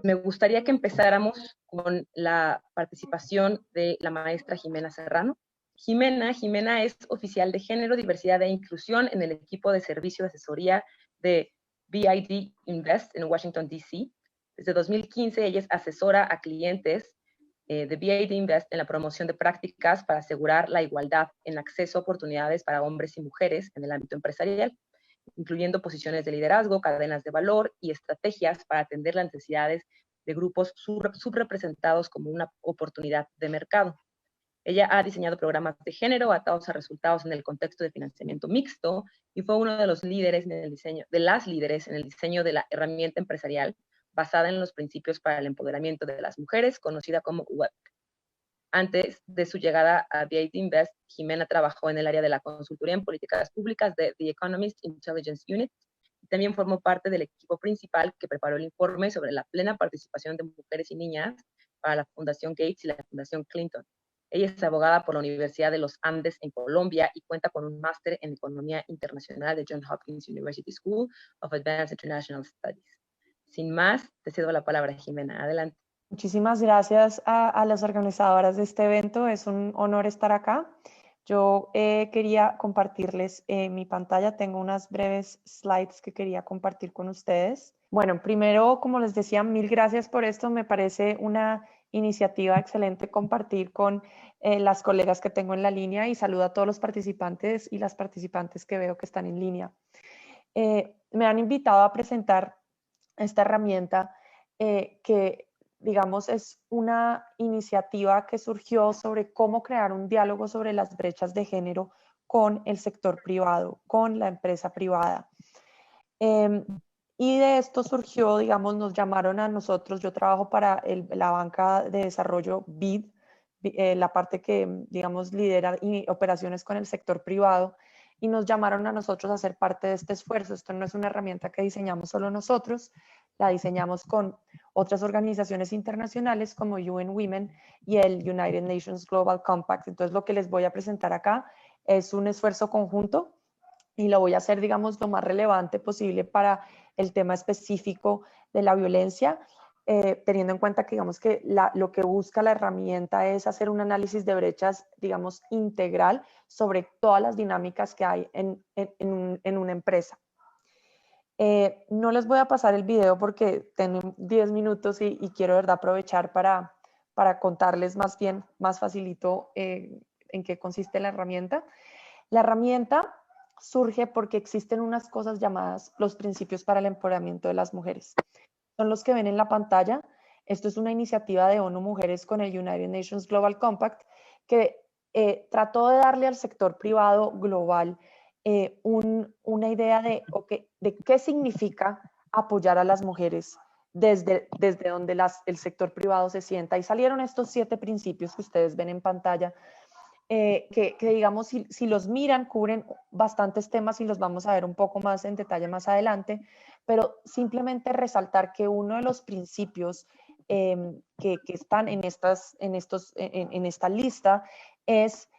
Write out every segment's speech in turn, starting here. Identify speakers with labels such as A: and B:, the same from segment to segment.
A: Me gustaría que empezáramos con la participación de la maestra Jimena Serrano. Jimena es oficial de Género, Diversidad e Inclusión en el equipo de servicio de asesoría de BID Invest en Washington, D.C. Desde 2015 ella es asesora a clientes de BID Invest en la promoción de prácticas para asegurar la igualdad en acceso a oportunidades para hombres y mujeres en el ámbito empresarial, incluyendo posiciones de liderazgo, cadenas de valor y estrategias para atender las necesidades de grupos subrepresentados como una oportunidad de mercado. Ella ha diseñado programas de género atados a resultados en el contexto de financiamiento mixto y fue uno de los líderes en el diseño, de las líderes en el diseño de la herramienta empresarial basada en los principios para el empoderamiento de las mujeres, conocida como WEP. Antes de su llegada a BID Invest, Jimena trabajó en el área de la consultoría en políticas públicas de The Economist Intelligence Unit y también formó parte del equipo principal que preparó el informe sobre la plena participación de mujeres y niñas para la Fundación Gates y la Fundación Clinton. Ella es abogada por la Universidad de los Andes en Colombia y cuenta con un máster en Economía Internacional de Johns Hopkins University School of Advanced International Studies. Sin más, te cedo la palabra, Jimena. Adelante.
B: Muchísimas gracias a las organizadoras de este evento. Es un honor estar acá. Yo quería compartirles mi pantalla. Tengo unas breves slides que quería compartir con ustedes. Bueno, primero, como les decía, mil gracias por esto. Me parece una iniciativa excelente compartir con las colegas que tengo en la línea y saludo a todos los participantes y las participantes que veo que están en línea. Me han invitado a presentar esta herramienta que, digamos, es una iniciativa que surgió sobre cómo crear un diálogo sobre las brechas de género con el sector privado, con la empresa privada. Y de esto surgió, digamos, nos llamaron a nosotros, yo trabajo para la banca de desarrollo BID, la parte que, digamos, lidera operaciones con el sector privado, y nos llamaron a nosotros a ser parte de este esfuerzo. Esto no es una herramienta que diseñamos solo nosotros, la diseñamos con otras organizaciones internacionales como UN Women y el United Nations Global Compact. Entonces, lo que les voy a presentar acá es un esfuerzo conjunto y lo voy a hacer, digamos, lo más relevante posible para el tema específico de la violencia, teniendo en cuenta que, digamos, que lo que busca la herramienta es hacer un análisis de brechas, digamos, integral sobre todas las dinámicas que hay en una empresa. No les voy a pasar el video porque tengo 10 minutos y quiero, de verdad, aprovechar para contarles más bien, más facilito en qué consiste la herramienta. La herramienta surge porque existen unas cosas llamadas los principios para el empoderamiento de las mujeres. Son los que ven en la pantalla. Esto es una iniciativa de ONU Mujeres con el United Nations Global Compact que trató de darle al sector privado global una idea de qué significa apoyar a las mujeres desde donde el sector privado se sienta. Y salieron estos 7 principios que ustedes ven en pantalla, que digamos, si los miran, cubren bastantes temas y los vamos a ver un poco más en detalle más adelante, pero simplemente resaltar que uno de los principios que están en esta lista es,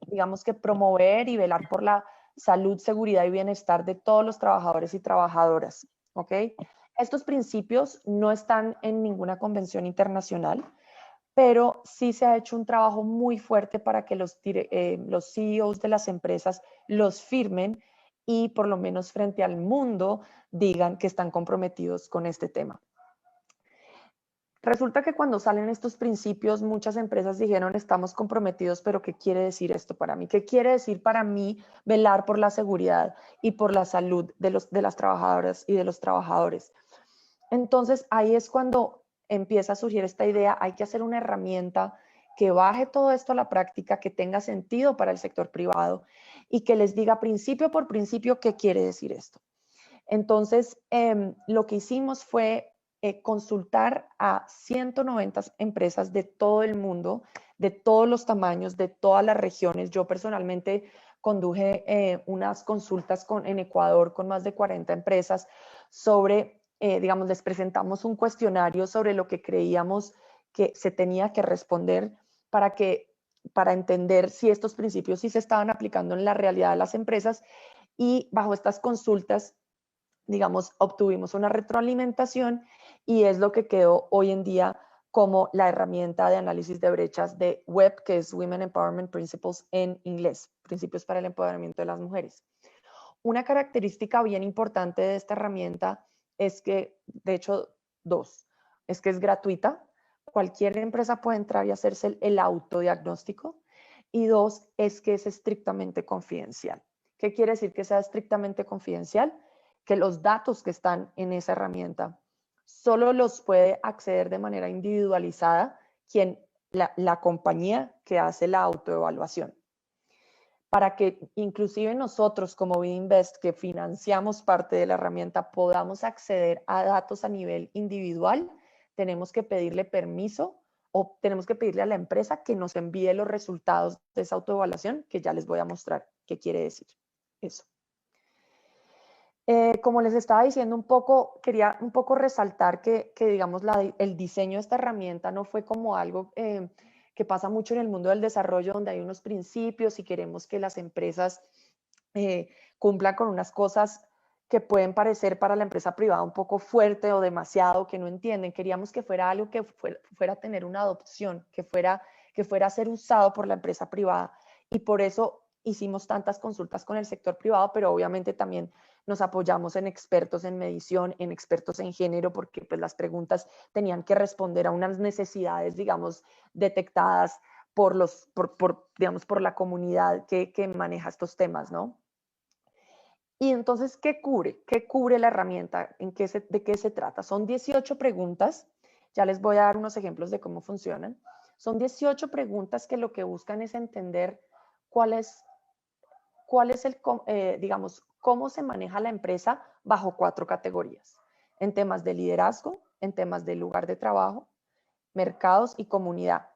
B: digamos, que promover y velar por la salud, seguridad y bienestar de todos los trabajadores y trabajadoras, ¿ok? Estos principios no están en ninguna convención internacional, pero sí se ha hecho un trabajo muy fuerte para que los CEOs de las empresas los firmen y por lo menos frente al mundo digan que están comprometidos con este tema. Resulta que cuando salen estos principios, muchas empresas dijeron, estamos comprometidos, pero ¿qué quiere decir esto para mí? ¿Qué quiere decir para mí velar por la seguridad y por la salud de las trabajadoras y de los trabajadores? Entonces, ahí es cuando empieza a surgir esta idea, hay que hacer una herramienta que baje todo esto a la práctica, que tenga sentido para el sector privado y que les diga principio por principio qué quiere decir esto. Entonces, lo que hicimos fue consultar a 190 empresas de todo el mundo, de todos los tamaños, de todas las regiones. Yo personalmente conduje unas consultas en Ecuador con más de 40 empresas sobre, digamos, les presentamos un cuestionario sobre lo que creíamos que se tenía que responder para entender si estos principios sí se estaban aplicando en la realidad de las empresas, y bajo estas consultas, digamos, obtuvimos una retroalimentación y es lo que quedó hoy en día como la herramienta de análisis de brechas de WEP, que es Women Empowerment Principles en inglés, Principios para el Empoderamiento de las Mujeres. Una característica bien importante de esta herramienta es que, de hecho, dos, es que es gratuita. Cualquier empresa puede entrar y hacerse el autodiagnóstico. Y dos, es que es estrictamente confidencial. ¿Qué quiere decir que sea estrictamente confidencial? Que los datos que están en esa herramienta solo los puede acceder de manera individualizada la compañía que hace la autoevaluación. Para que inclusive nosotros como BidInvest, que financiamos parte de la herramienta, podamos acceder a datos a nivel individual, tenemos que pedirle permiso o tenemos que pedirle a la empresa que nos envíe los resultados de esa autoevaluación, que ya les voy a mostrar qué quiere decir eso. Como les estaba diciendo un poco, quería un poco resaltar que digamos, el diseño de esta herramienta no fue como algo que pasa mucho en el mundo del desarrollo, donde hay unos principios y queremos que las empresas cumplan con unas cosas que pueden parecer para la empresa privada un poco fuerte o demasiado, que no entienden. Queríamos que fuera algo que fuera a tener una adopción, que fuera a ser usado por la empresa privada. Y por eso hicimos tantas consultas con el sector privado, pero obviamente también nos apoyamos en expertos en medición, en expertos en género, porque pues, las preguntas tenían que responder a unas necesidades, digamos, detectadas por la comunidad que maneja estos temas, ¿no? Y entonces, ¿qué cubre? ¿Qué cubre la herramienta? ¿De qué se trata? Son 18 preguntas. Ya les voy a dar unos ejemplos de cómo funcionan. Son 18 preguntas que lo que buscan es entender cuál es digamos, cómo se maneja la empresa bajo 4 categorías. En temas de liderazgo, en temas de lugar de trabajo, mercados y comunidad.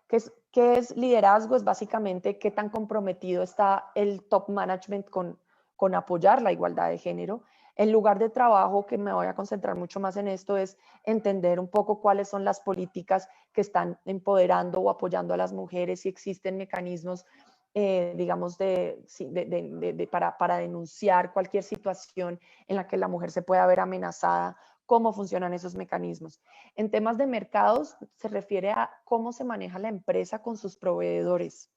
B: ¿Qué es liderazgo? Es básicamente qué tan comprometido está el top management con apoyar la igualdad de género. El lugar de trabajo, que me voy a concentrar mucho más en esto, es entender un poco cuáles son las políticas que están empoderando o apoyando a las mujeres, si existen mecanismos, digamos, para denunciar cualquier situación en la que la mujer se pueda ver amenazada, cómo funcionan esos mecanismos. En temas de mercados, se refiere a cómo se maneja la empresa con sus proveedores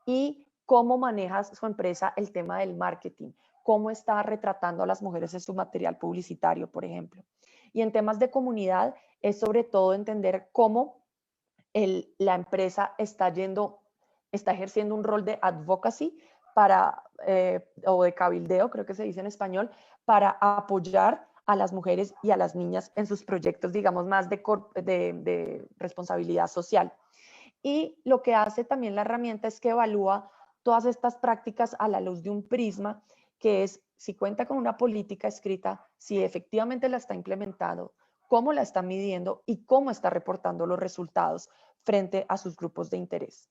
B: y cómo maneja su empresa el tema del marketing, cómo está retratando a las mujeres en su material publicitario, por ejemplo. Y en temas de comunidad, es sobre todo entender cómo la empresa está ejerciendo un rol de advocacy o de cabildeo, creo que se dice en español, para apoyar a las mujeres y a las niñas en sus proyectos, digamos, más de responsabilidad social. Y lo que hace también la herramienta es que evalúa todas estas prácticas a la luz de un prisma, que es si cuenta con una política escrita, si efectivamente la está implementando, cómo la está midiendo y cómo está reportando los resultados frente a sus grupos de interés.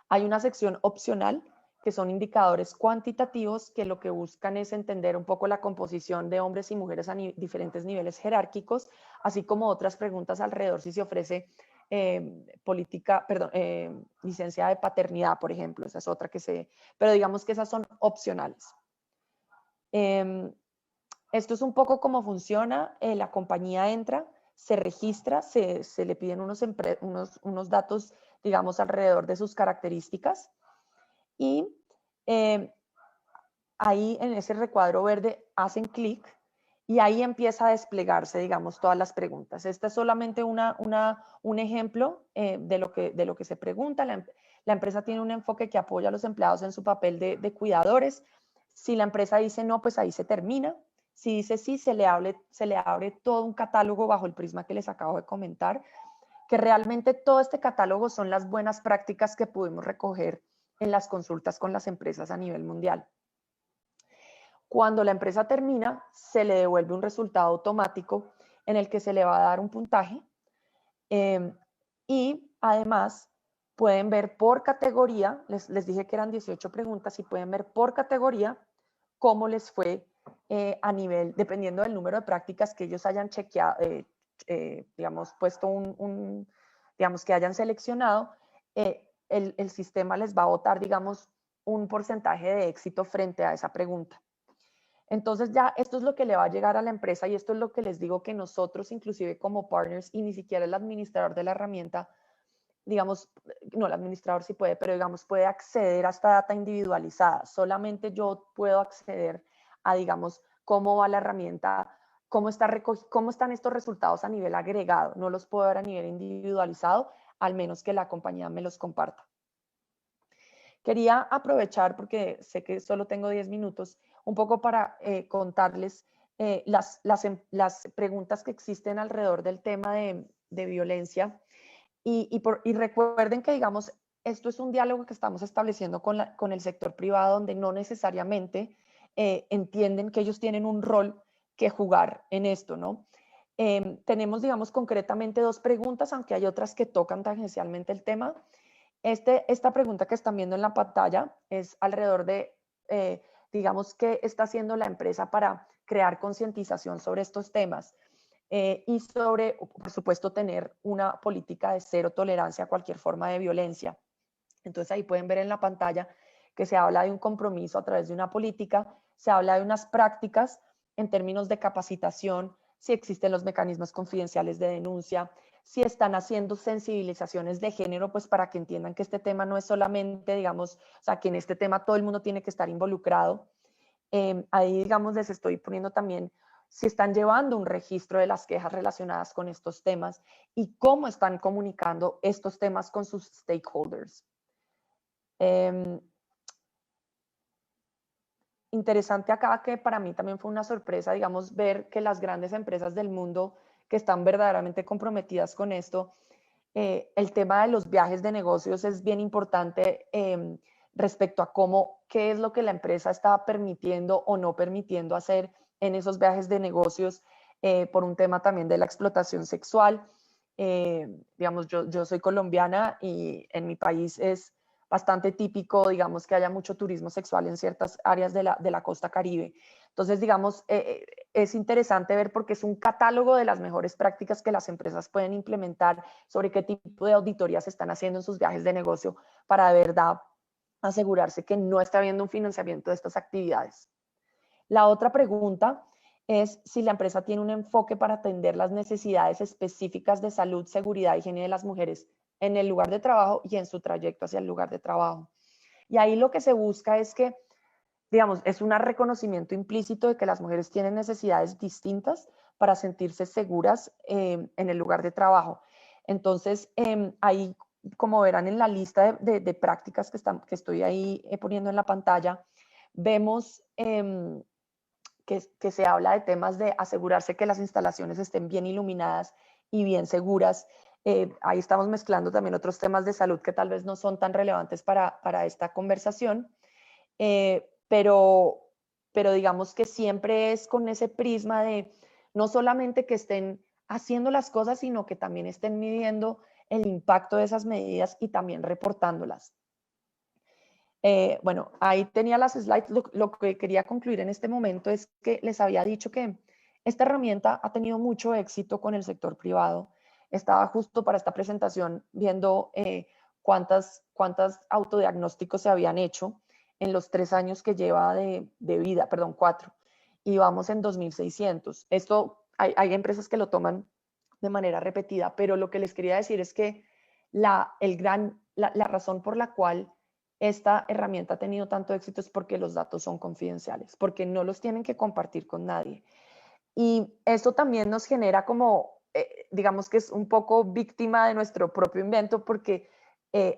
B: Hay una sección opcional que son indicadores cuantitativos que lo que buscan es entender un poco la composición de hombres y mujeres a diferentes niveles jerárquicos, así como otras preguntas alrededor si se ofrece licencia de paternidad, por ejemplo. Esa es otra pero digamos que esas son opcionales. Esto es un poco cómo funciona. La compañía entra, se registra, se le piden unos datos, digamos, alrededor de sus características. Y ahí en ese recuadro verde hacen clic y ahí empieza a desplegarse, digamos, todas las preguntas. Este es solamente un ejemplo de lo que se pregunta. La empresa tiene un enfoque que apoya a los empleados en su papel de cuidadores. Si la empresa dice no, pues ahí se termina. Si dice sí, se le abre todo un catálogo bajo el prisma que les acabo de comentar, que realmente todo este catálogo son las buenas prácticas que pudimos recoger en las consultas con las empresas a nivel mundial. Cuando la empresa termina, se le devuelve un resultado automático en el que se le va a dar un puntaje y además pueden ver por categoría, les dije que eran 18 preguntas y pueden ver por categoría cómo les fue a nivel, dependiendo del número de prácticas que ellos hayan chequeado, digamos, puesto digamos, que hayan seleccionado, el sistema les va a votar, digamos, un porcentaje de éxito frente a esa pregunta. Entonces ya esto es lo que le va a llegar a la empresa y esto es lo que les digo que nosotros inclusive como partners y ni siquiera el administrador de la herramienta, digamos, no, el administrador sí puede, pero digamos puede acceder a esta data individualizada. Solamente yo puedo acceder a, digamos, cómo va la herramienta, cómo están estos resultados a nivel agregado. No los puedo ver a nivel individualizado, al menos que la compañía me los comparta. Quería aprovechar, porque sé que solo tengo 10 minutos, un poco para contarles las preguntas que existen alrededor del tema de violencia. Y recuerden que, digamos, esto es un diálogo que estamos estableciendo con el sector privado, donde no necesariamente entienden que ellos tienen un rol que jugar en esto, ¿no? Tenemos, digamos, concretamente 2 preguntas, aunque hay otras que tocan tangencialmente el tema. Esta pregunta que están viendo en la pantalla es alrededor de, digamos, qué está haciendo la empresa para crear concientización sobre estos temas y sobre, por supuesto, tener una política de cero tolerancia a cualquier forma de violencia. Entonces ahí pueden ver en la pantalla que se habla de un compromiso a través de una política, se habla de unas prácticas en términos de capacitación, si existen los mecanismos confidenciales de denuncia, si están haciendo sensibilizaciones de género, pues para que entiendan que este tema no es solamente, digamos, o sea, que en este tema todo el mundo tiene que estar involucrado. Ahí, digamos, les estoy poniendo también si están llevando un registro de las quejas relacionadas con estos temas y cómo están comunicando estos temas con sus stakeholders. Interesante acá que para mí también fue una sorpresa, digamos, ver que las grandes empresas del mundo que están verdaderamente comprometidas con esto, el tema de los viajes de negocios es bien importante respecto a qué es lo que la empresa está permitiendo o no permitiendo hacer en esos viajes de negocios por un tema también de la explotación sexual. Digamos, yo soy colombiana y en mi país es bastante típico, digamos, que haya mucho turismo sexual en ciertas áreas de la costa Caribe. Entonces, digamos, es interesante ver porque es un catálogo de las mejores prácticas que las empresas pueden implementar sobre qué tipo de auditorías están haciendo en sus viajes de negocio para de verdad asegurarse que no está habiendo un financiamiento de estas actividades. La otra pregunta es si la empresa tiene un enfoque para atender las necesidades específicas de salud, seguridad y higiene de las mujeres en el lugar de trabajo y en su trayecto hacia el lugar de trabajo. Y ahí lo que se busca es que, digamos, es un reconocimiento implícito de que las mujeres tienen necesidades distintas para sentirse seguras en el lugar de trabajo. Entonces, ahí, como verán en la lista de prácticas que estoy ahí poniendo en la pantalla, vemos que se habla de temas de asegurarse que las instalaciones estén bien iluminadas y bien seguras. Ahí estamos mezclando también otros temas de salud que tal vez no son tan relevantes para esta conversación, pero digamos que siempre es con ese prisma de no solamente que estén haciendo las cosas, sino que también estén midiendo el impacto de esas medidas y también reportándolas. Bueno, ahí tenía las slides. Lo que quería concluir en este momento es que les había dicho que esta herramienta ha tenido mucho éxito con el sector privado. Estaba justo para esta presentación viendo cuántos autodiagnósticos se habían hecho en los 3 años que lleva de vida, perdón, 4. Y vamos en 2.600. Esto, hay empresas que lo toman de manera repetida, pero lo que les quería decir es que la razón por la cual esta herramienta ha tenido tanto éxito es porque los datos son confidenciales, porque no los tienen que compartir con nadie. Y eso también nos genera como, digamos que es un poco víctima de nuestro propio invento, porque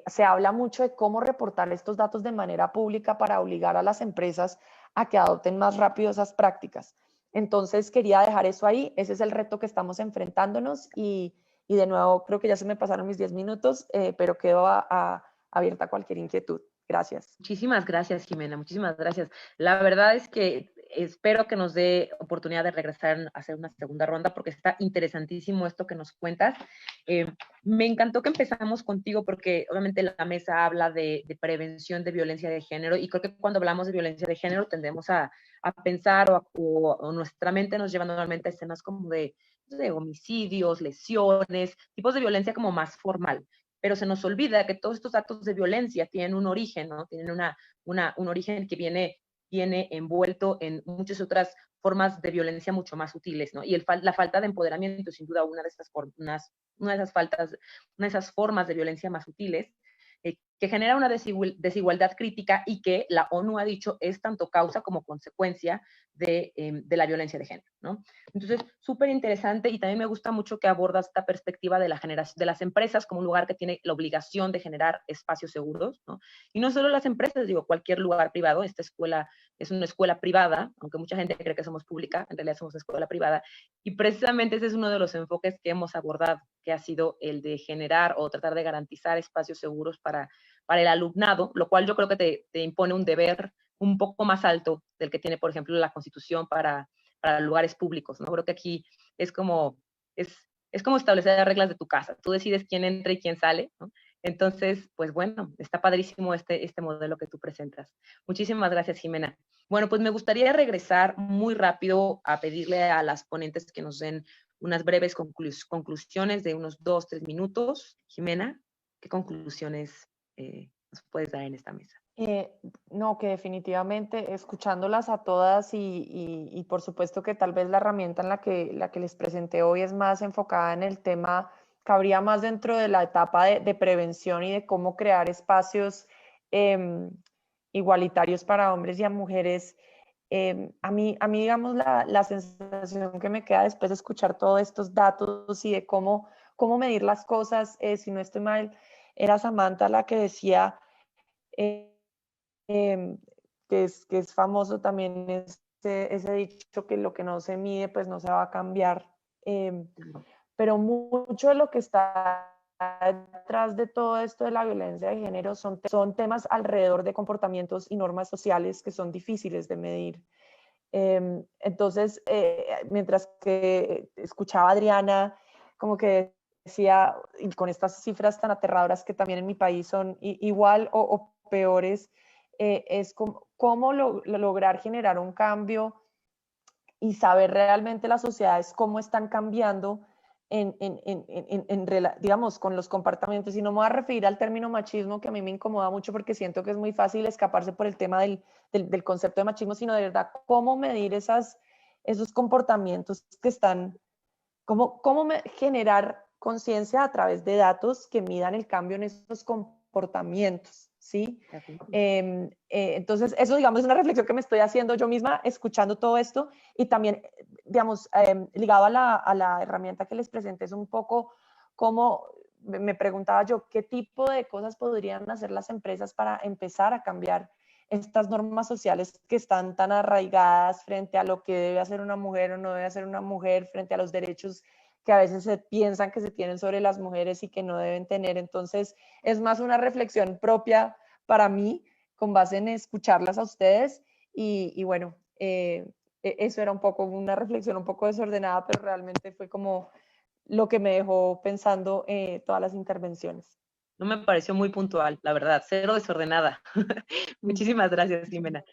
B: se habla mucho de cómo reportar estos datos de manera pública para obligar a las empresas a que adopten más rápido esas prácticas. Entonces quería dejar eso ahí, ese es el reto que estamos enfrentándonos y de nuevo creo que ya se me pasaron mis 10 minutos, pero quedo abierta a cualquier inquietud. Gracias.
A: Muchísimas gracias, Jimena, muchísimas gracias. La verdad es que espero que nos dé oportunidad de regresar a hacer una segunda ronda porque está interesantísimo esto que nos cuentas. Me encantó que empezamos contigo porque obviamente la mesa habla de prevención de violencia de género y creo que cuando hablamos de violencia de género tendemos a pensar o nuestra mente nos lleva normalmente a escenas como de homicidios, lesiones, tipos de violencia como más formal. Pero se nos olvida que todos estos actos de violencia tienen un origen, ¿no? Tienen un origen que viene viene envuelto en muchas otras formas de violencia mucho más sutiles, ¿no? Y la falta de empoderamiento, sin duda, una de esas formas de violencia más sutiles, que genera una desigualdad crítica y que la ONU ha dicho es tanto causa como consecuencia de la violencia de género, ¿no? Entonces, súper interesante, y también me gusta mucho que abordas esta perspectiva de las empresas como un lugar que tiene la obligación de generar espacios seguros, ¿no? Y no solo las empresas, digo, cualquier lugar privado. Esta escuela es una escuela privada, aunque mucha gente cree que somos pública, en realidad somos escuela privada, y precisamente ese es uno de los enfoques que hemos abordado, que ha sido el de generar o tratar de garantizar espacios seguros para el alumnado, lo cual yo creo que te impone un deber un poco más alto del que tiene, por ejemplo, la Constitución para lugares públicos, ¿no? Creo que aquí es como, es como establecer las reglas de tu casa. Tú decides quién entra y quién sale, ¿no? Entonces, pues bueno, está padrísimo este modelo que tú presentas. Muchísimas gracias, Jimena. Bueno, pues me gustaría regresar muy rápido a pedirle a las ponentes que nos den unas breves conclusiones de unos 2-3 minutos. Jimena, ¿qué conclusiones nos puedes dar en esta mesa?
B: No, que definitivamente escuchándolas a todas y por supuesto que tal vez la herramienta en la que les presenté hoy es más enfocada en el tema, cabría más dentro de la etapa de prevención y de cómo crear espacios igualitarios para hombres y a mujeres. A mí, digamos, la sensación que me queda después de escuchar todos estos datos y de cómo medir las cosas, si no estoy mal, era Samantha la que decía... Eh, que es famoso también ese dicho que lo que no se mide pues no se va a cambiar. Pero mucho de lo que está detrás de todo esto de la violencia de género son temas alrededor de comportamientos y normas sociales que son difíciles de medir. Entonces, mientras que escuchaba a Adriana, como que decía, y con estas cifras tan aterradoras que también en mi país son igual o peores, es cómo lograr generar un cambio y saber realmente las sociedades cómo están cambiando digamos, con los comportamientos. Y no me voy a referir al término machismo, que a mí me incomoda mucho porque siento que es muy fácil escaparse por el tema del concepto de machismo, sino de verdad cómo medir esos comportamientos que están, cómo generar conciencia a través de datos que midan el cambio en esos comportamientos, ¿sí? Entonces, eso, digamos, es una reflexión que me estoy haciendo yo misma escuchando todo esto y también, digamos, ligado a la herramienta que les presenté, es un poco como me preguntaba yo, ¿qué tipo de cosas podrían hacer las empresas para empezar a cambiar estas normas sociales que están tan arraigadas frente a lo que debe hacer una mujer o no debe hacer una mujer, frente a los derechos que a veces se piensan que se tienen sobre las mujeres y que no deben tener? Entonces, es más una reflexión propia para mí, con base en escucharlas a ustedes y bueno, eso era un poco una reflexión un poco desordenada, pero realmente fue como lo que me dejó pensando todas las intervenciones.
A: No me pareció muy puntual, la verdad, cero desordenada. Muchísimas gracias, Jimena.